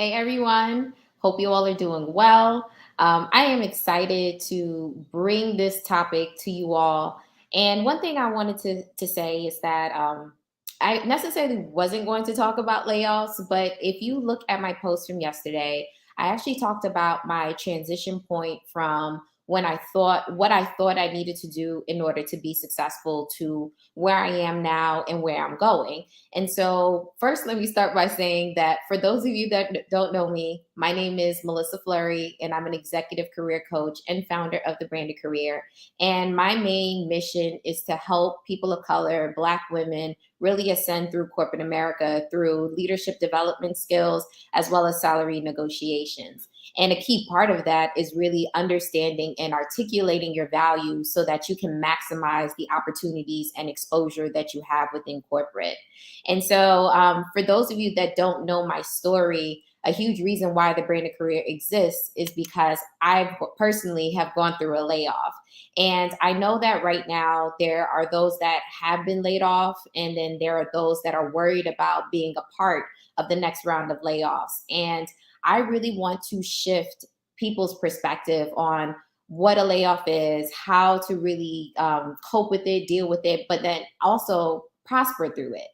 Hey everyone, hope you all are doing well. I am excited to bring this topic to you all. And one thing I wanted to say is that I necessarily wasn't going to talk about layoffs, but if you look at my post from yesterday, I actually talked about my transition point from when I thought what I thought I needed to do in order to be successful to where I am now and where I'm going. And so, first, let me start by saying that for those of you that don't know me, my name is Melissa Fleury, and I'm an executive career coach and founder of The Branded Career. And my main mission is to help people of color, Black women, really ascend through corporate America through leadership development skills as well as salary negotiations. And a key part of that is really understanding and articulating your values so that you can maximize the opportunities and exposure that you have within corporate. And so, for those of you that don't know my story, a huge reason why the branded career exists is because I personally have gone through a layoff. And I know that right now there are those that have been laid off, and then there are those that are worried about being a part of the next round of layoffs. And I really want to shift people's perspective on what a layoff is, how to really cope with it, deal with it, but then also prosper through it.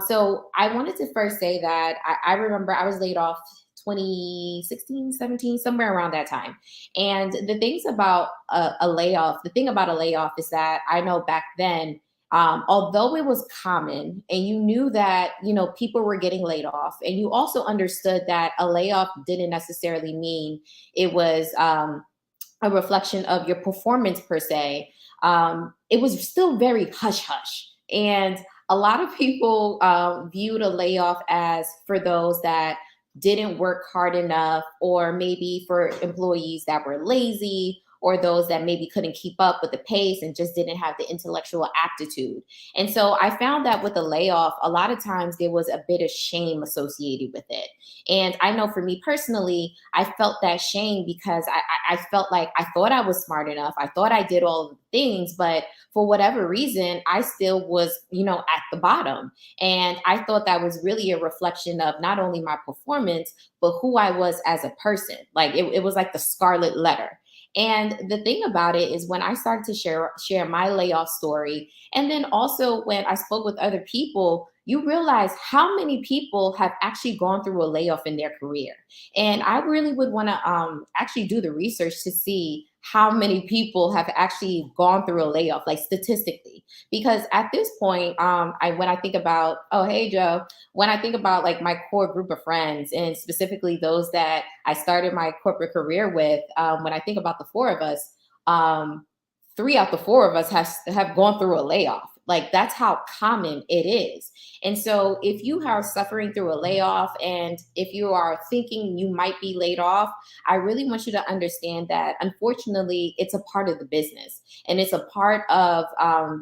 So I wanted to first say that I remember I was laid off 2016, 17, somewhere around that time. And the thing about a layoff is that I know back then, although it was common and you knew that, people were getting laid off, and you also understood that a layoff didn't necessarily mean it was a reflection of your performance per se. It was still very hush hush. And a lot of people viewed a layoff as for those that didn't work hard enough, or maybe for employees that were lazy, or those that maybe couldn't keep up with the pace and just didn't have the intellectual aptitude. And so I found that with a layoff, a lot of times there was a bit of shame associated with it. And I know for me personally, I felt that shame because I felt like I thought I was smart enough. I thought I did all of the things, but for whatever reason, I still was, at the bottom. And I thought that was really a reflection of not only my performance, but who I was as a person. Like it was like the scarlet letter. And the thing about it is when I started to share my layoff story, and then also when I spoke with other people, you realize how many people have actually gone through a layoff in their career. And I really would want to actually do the research to see how many people have actually gone through a layoff, like statistically. Because at this point, when I think about, oh, hey, Joe, when I think about like my core group of friends, and specifically those that I started my corporate career with, when I think about the four of us, three out the four of us have gone through a layoff. Like that's how common it is. And so if you are suffering through a layoff, and if you are thinking you might be laid off, I really want you to understand that unfortunately it's a part of the business, and it's a part of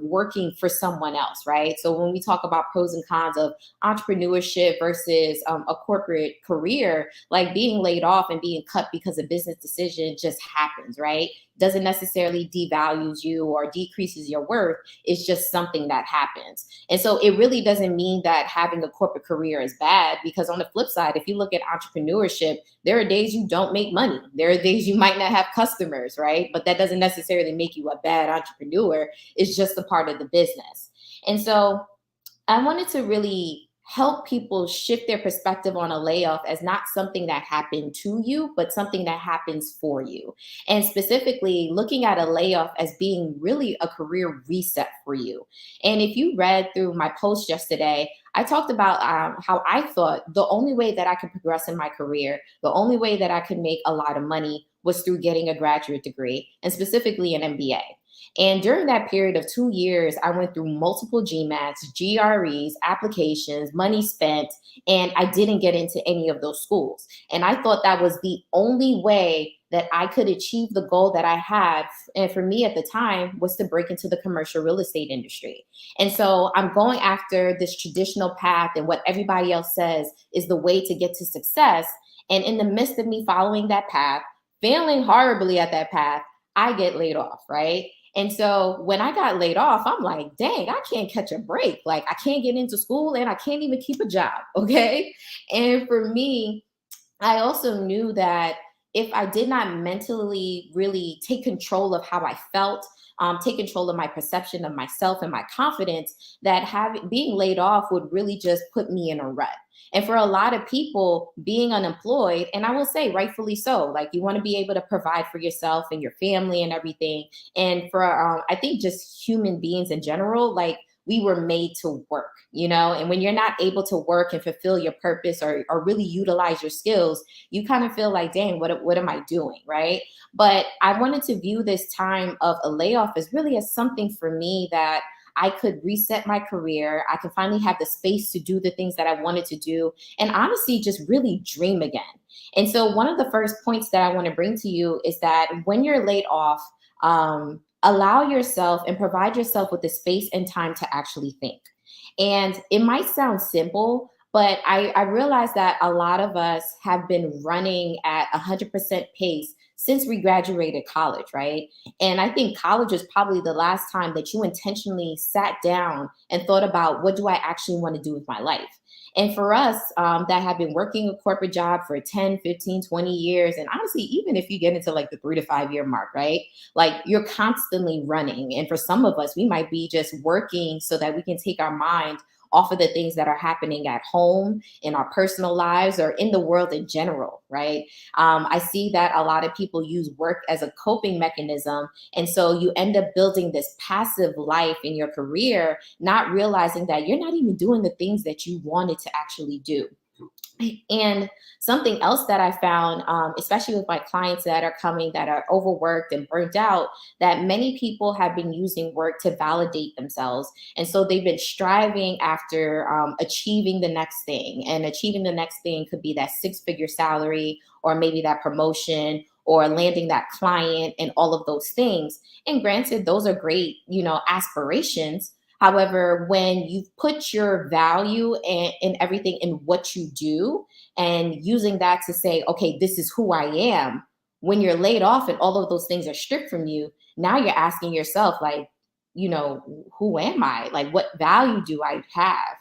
working for someone else, right? So when we talk about pros and cons of entrepreneurship versus a corporate career, like being laid off and being cut because of business decision just happens, right? Doesn't necessarily devalues you or decreases your worth. It's just something that happens. And so it really doesn't mean that having a corporate career is bad, because on the flip side, if you look at entrepreneurship, there are days you don't make money. There are days you might not have customers, right? But that doesn't necessarily make you a bad entrepreneur. It's just a part of the business. And so I wanted to really help people shift their perspective on a layoff as not something that happened to you, but something that happens for you. And specifically looking at a layoff as being really a career reset for you. And if you read through my post yesterday, I talked about how I thought the only way that I could progress in my career, the only way that I could make a lot of money was through getting a graduate degree, and specifically an MBA. And during that period of 2 years, I went through multiple GMATs, GREs, applications, money spent, and I didn't get into any of those schools. And I thought that was the only way that I could achieve the goal that I had. And for me at the time was to break into the commercial real estate industry. And so I'm going after this traditional path and what everybody else says is the way to get to success. And in the midst of me following that path, failing horribly at that path, I get laid off, right? And so when I got laid off, I'm like, dang, I can't catch a break. Like I can't get into school and I can't even keep a job. Okay. And for me, I also knew that if I did not mentally really take control of how I felt, take control of my perception of myself and my confidence, that having being laid off would really just put me in a rut. And for a lot of people, being unemployed, and I will say rightfully so, like you want to be able to provide for yourself and your family and everything. And for I think just human beings in general, like we were made to work, and when you're not able to work and fulfill your purpose, or really utilize your skills, you kind of feel like, dang, what am I doing? Right. But I wanted to view this time of a layoff as really as something for me that I could reset my career. I could finally have the space to do the things that I wanted to do, and honestly, just really dream again. And so, one of the first points that I want to bring to you is that when you're laid off, allow yourself and provide yourself with the space and time to actually think. And it might sound simple, but I realize that a lot of us have been running at 100% pace since we graduated college, right? And I think college is probably the last time that you intentionally sat down and thought about, what do I actually want to do with my life? And for us that have been working a corporate job for 10, 15, 20 years, and honestly, even if you get into like the 3 to 5 year mark, right? Like you're constantly running. And for some of us, we might be just working so that we can take our mind off of the things that are happening at home, in our personal lives, or in the world in general, right? I see that a lot of people use work as a coping mechanism. And so you end up building this passive life in your career, not realizing that you're not even doing the things that you wanted to actually do. And something else that I found, especially with my clients that are coming that are overworked and burnt out, that many people have been using work to validate themselves. And so they've been striving after achieving the next thing. And achieving the next thing could be that 6 figure salary, or maybe that promotion, or landing that client, and all of those things. And granted, those are great, aspirations. However, when you put your value and everything in what you do, and using that to say, okay, this is who I am, when you're laid off and all of those things are stripped from you, now you're asking yourself, like, who am I? Like, what value do I have?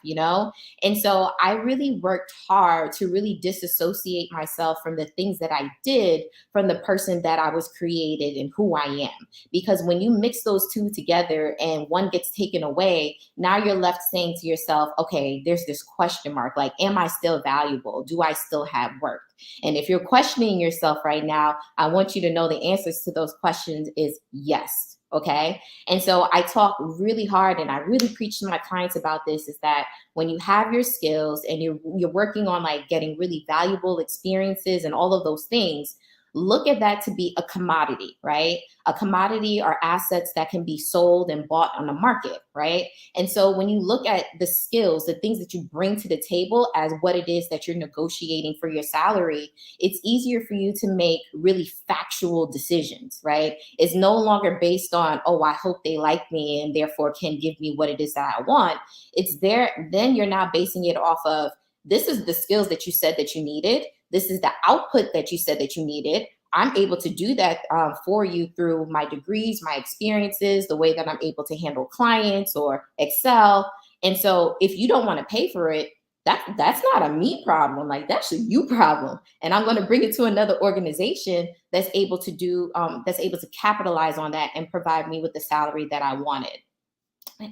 And so I really worked hard to really disassociate myself from the things that I did from the person that I was created and who I am. Because when you mix those two together and one gets taken away, now you're left saying to yourself, okay, there's this question mark, like, am I still valuable? Do I still have worth? And if you're questioning yourself right now, I want you to know the answers to those questions is yes. Okay. And so I talk really hard, and I really preach to my clients about this, is that when you have your skills and you're working on like getting really valuable experiences and all of those things, look at that to be a commodity, right? A commodity are assets that can be sold and bought on the market, right? And so when you look at the skills, the things that you bring to the table as what it is that you're negotiating for your salary, it's easier for you to make really factual decisions, right? It's no longer based on, oh, I hope they like me and therefore can give me what it is that I want. It's there, then you're not basing it off of, this is the skills that you said that you needed. This is the output that you said that you needed. I'm able to do that for you through my degrees, my experiences, the way that I'm able to handle clients or excel. And so if you don't want to pay for it, that's not a me problem. Like, that's a you problem. And I'm going to bring it to another organization that's able to that's able to capitalize on that and provide me with the salary that I wanted.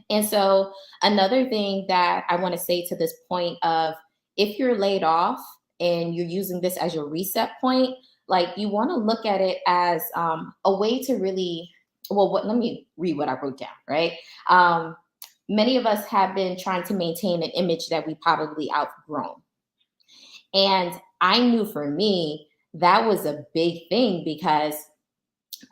And so another thing that I want to say to this point of, if you're laid off and you're using this as your reset point, like, you want to look at it as a way to really, let me read what I wrote down, right? Many of us have been trying to maintain an image that we probably outgrown. And I knew for me, that was a big thing, because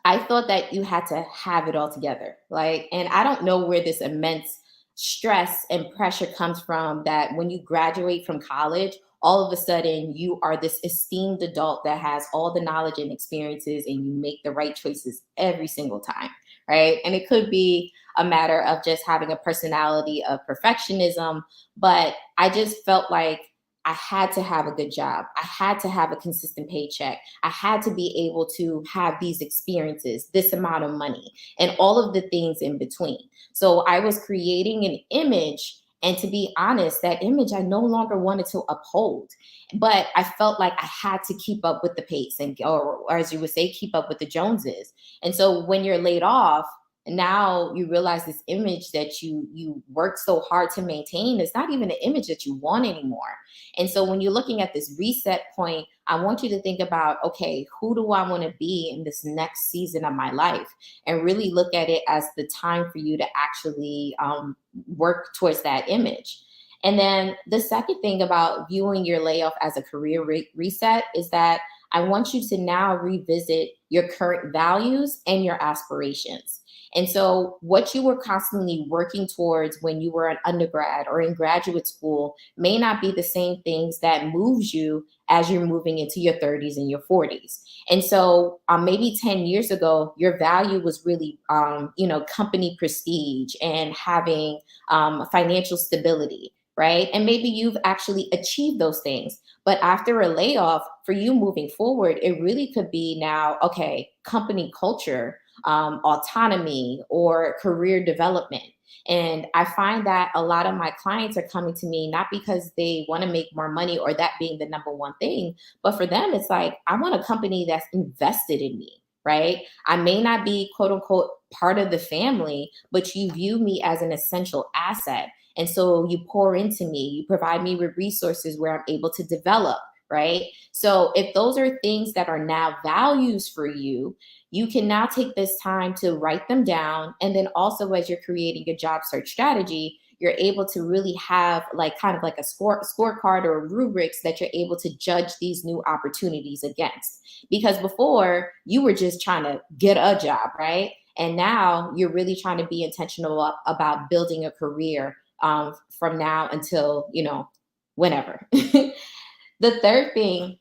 I thought that you had to have it all together. Like, and I don't know where this immense stress and pressure comes from, that when you graduate from college, all of a sudden you are this esteemed adult that has all the knowledge and experiences, and you make the right choices every single time. Right. And it could be a matter of just having a personality of perfectionism. But I just felt like I had to have a good job. I had to have a consistent paycheck. I had to be able to have these experiences, this amount of money, and all of the things in between. So I was creating an image, And to be honest, that image I no longer wanted to uphold. But I felt like I had to keep up with the pace and, or as you would say, keep up with the Joneses. And so when you're laid off, now you realize this image that you worked so hard to maintain is not even an image that you want anymore. And so when you're looking at this reset point, I want you to think about, okay, who do I want to be in this next season of my life? And really look at it as the time for you to actually work towards that image. And then the second thing about viewing your layoff as a career reset is that I want you to now revisit your current values and your aspirations. And so, what you were constantly working towards when you were an undergrad or in graduate school may not be the same things that moves you as you're moving into your 30s and your 40s. And so, maybe 10 years ago, your value was really, company prestige and having financial stability, right? And maybe you've actually achieved those things. But after a layoff, for you moving forward, it really could be now, okay, company culture, autonomy, or career development. And I find that a lot of my clients are coming to me not because they want to make more money or that being the number one thing, but for them, it's like, I want a company that's invested in me, right? I may not be quote unquote part of the family, but you view me as an essential asset. And so you pour into me, you provide me with resources where I'm able to develop, right? So if those are things that are now values for you, you can now take this time to write them down. And then also, as you're creating your job search strategy, you're able to really have like kind of like a scorecard or rubrics that you're able to judge these new opportunities against. Because before you were just trying to get a job, right? And now you're really trying to be intentional about building a career from now until, whenever. The third thing,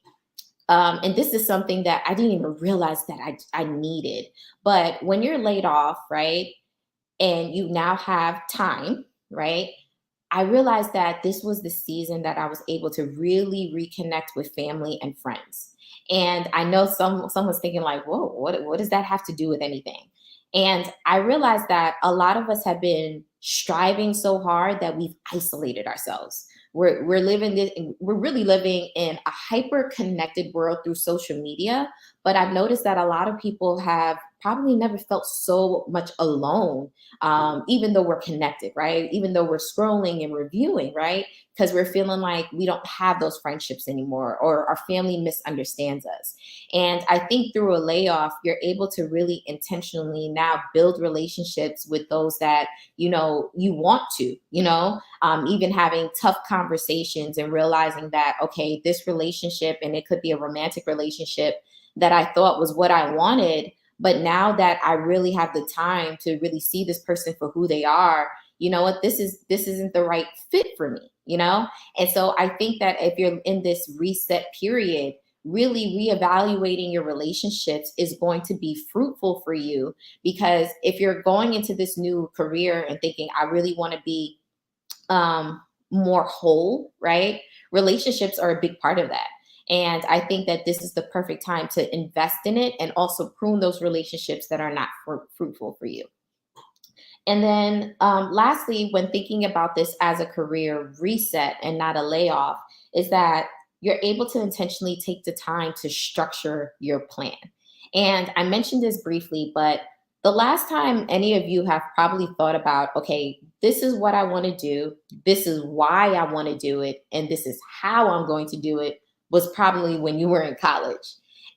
and this is something that I didn't even realize that I needed, but when you're laid off, right, and you now have time, right? I realized that this was the season that I was able to really reconnect with family and friends. And I know someone's thinking like, "Whoa, what does that have to do with anything?" And I realized that a lot of us have been striving so hard that we've isolated ourselves. We're really living in a hyper connected world through social media, but I've noticed that a lot of people have probably never felt so much alone, even though we're connected, right? Even though we're scrolling and reviewing, right? Because we're feeling like we don't have those friendships anymore, or our family misunderstands us. And I think through a layoff, you're able to really intentionally now build relationships with those that you want to, even having tough conversations and realizing that, okay, this relationship, and it could be a romantic relationship that I thought was what I wanted, but now that I really have the time to really see this person for who they are, you know what, this isn't the right fit for me. And so I think that if you're in this reset period, really reevaluating your relationships is going to be fruitful for you, because if you're going into this new career and thinking, I really want to be more whole, right? Relationships are a big part of that. And I think that this is the perfect time to invest in it and also prune those relationships that are not fruitful for you. And then lastly, when thinking about this as a career reset and not a layoff, is that you're able to intentionally take the time to structure your plan. And I mentioned this briefly, but the last time any of you have probably thought about, okay, this is what I want to do, this is why I want to do it, and this is how I'm going to do it, was probably when you were in college.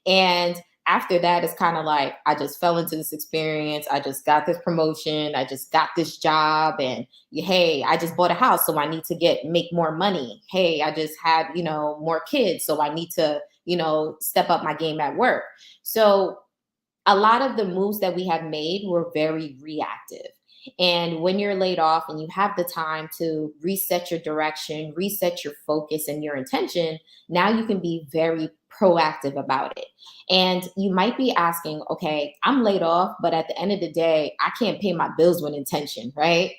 And after that, it's kind of like, I just fell into this experience. I just got this promotion. I just got this job. And hey, I just bought a house, so I need to make more money. Hey, I just had, more kids, so I need to, step up my game at work. So a lot of the moves that we have made were very reactive. And when you're laid off and you have the time to reset your direction, reset your focus and your intention, now you can be very proactive about it. And you might be asking, okay, I'm laid off, but at the end of the day, I can't pay my bills with intention, right?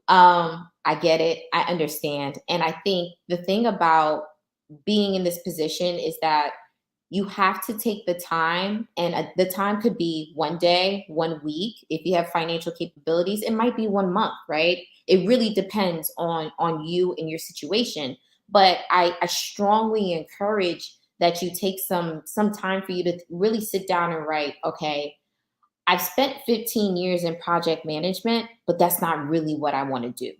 I get it. I understand. And I think the thing about being in this position is that you have to take the time, and the time could be one day, 1 week. If you have financial capabilities, it might be 1 month, right? It really depends on you and your situation. But I strongly encourage that you take some time for you to really sit down and write, okay, I've spent 15 years in project management, but that's not really what I want to do.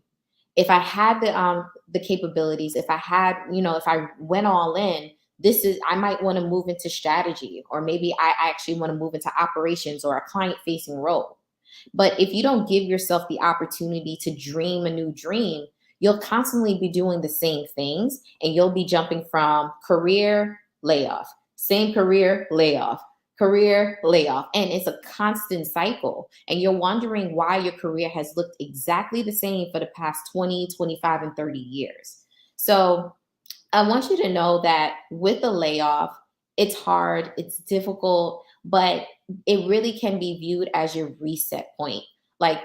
If I had the capabilities, if I had, if I went all in, I might want to move into strategy, or maybe I actually want to move into operations or a client facing role. But if you don't give yourself the opportunity to dream a new dream, you'll constantly be doing the same things, and you'll be jumping from career layoff, same career layoff, career layoff. And it's a constant cycle. And you're wondering why your career has looked exactly the same for the past 20, 25, and 30 years. So I want you to know that with a layoff, it's hard, it's difficult, but it really can be viewed as your reset point. Like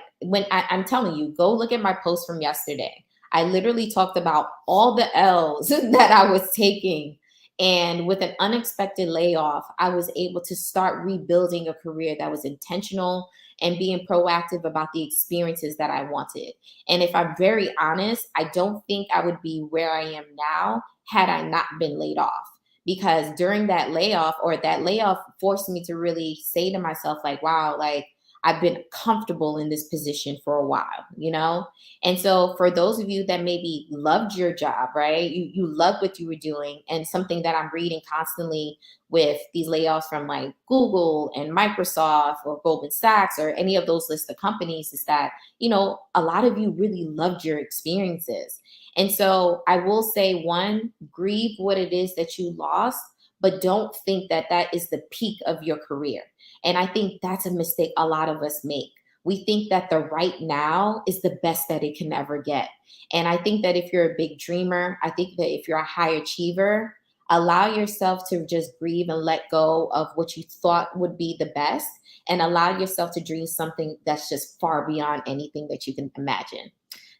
I'm telling you, go look at my post from yesterday. I literally talked about all the L's that I was taking. And with an unexpected layoff, I was able to start rebuilding a career that was intentional and being proactive about the experiences that I wanted. And if I'm very honest, I don't think I would be where I am now had I not been laid off. Because during that layoff, or that layoff forced me to really say to myself, like, wow, like I've been comfortable in this position for a while. And so for those of you that maybe loved your job, right? You loved what you were doing. And something that I'm reading constantly with these layoffs from like Google and Microsoft or Goldman Sachs or any of those list of companies is that, a lot of you really loved your experiences. And so I will say, one, grieve what it is that you lost, but don't think that that is the peak of your career. And I think that's a mistake a lot of us make. We think that the right now is the best that it can ever get. And I think that if you're a big dreamer, I think that if you're a high achiever, allow yourself to just grieve and let go of what you thought would be the best, and allow yourself to dream something that's just far beyond anything that you can imagine.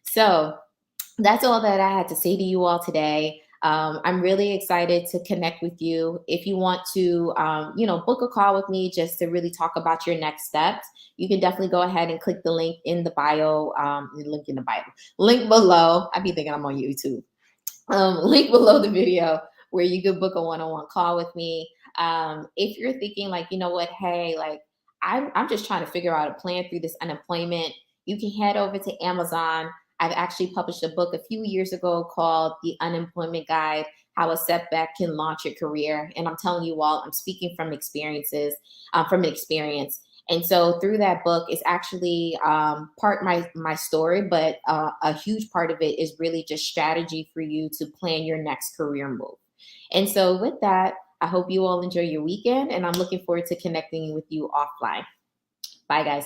So, that's all that I had to say to you all today. I'm really excited to connect with you. If you want to, book a call with me just to really talk about your next steps, you can definitely go ahead and click the link in the bio, link below. I be thinking I'm on YouTube. Link below the video where you could book a one-on-one call with me. If you're thinking like, you know what, hey, like I'm just trying to figure out a plan through this unemployment, you can head over to Amazon. I've actually published a book a few years ago called The Unemployment Guide: How a Setback Can Launch Your Career. And I'm telling you all, I'm speaking from from an experience. And so through that book, it's actually part my story, but a huge part of it is really just strategy for you to plan your next career move. And so with that, I hope you all enjoy your weekend, and I'm looking forward to connecting with you offline. Bye, guys.